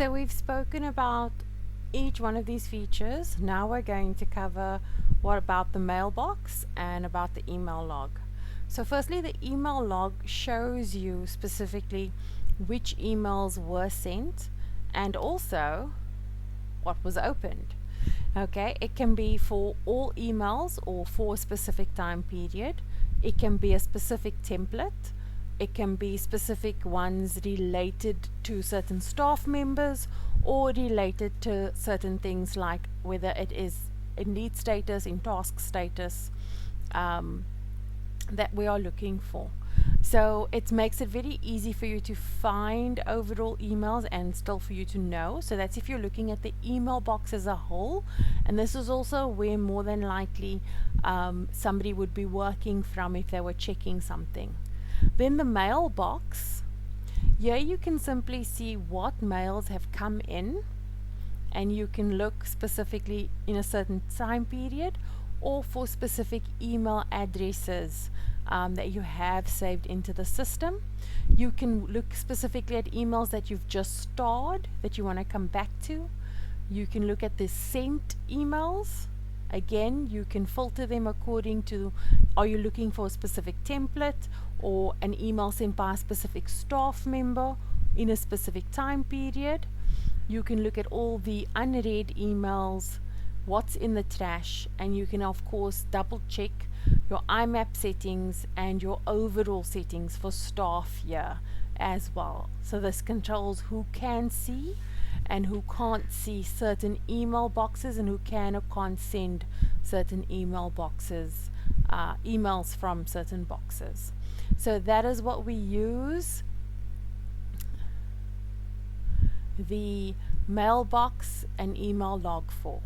So we've spoken about each one of these features. Now we're going to cover what about the mailbox and about the email log. So firstly, the email log shows you specifically which emails were sent and also what was opened. Okay, it can be for all emails or for a specific time period. It can be a specific template. It can be specific ones related to certain staff members or related to certain things like whether it is in lead status, in task status, that we are looking for. So it makes it very easy for you to find overall emails and still for you to know. So that's if you're looking at the email box as a whole. And this is also where more than likely somebody would be working from if they were checking something. Then the mailbox. Here you can simply see what mails have come in, and you can look specifically in a certain time period or for specific email addresses that you have saved into the system. You can look specifically at emails that you've just starred that you want to come back to. You can look at the sent emails. Again, you can filter them according to, are you looking for a specific template or an email sent by a specific staff member in a specific time period. You can look at all the unread emails, what's in the trash, and you can of course double check your IMAP settings and your overall settings for staff here as well. So this controls who can see and who can't see certain email boxes and who can or can't send certain email boxes, emails from certain boxes. So that is what we use the mailbox and email log for.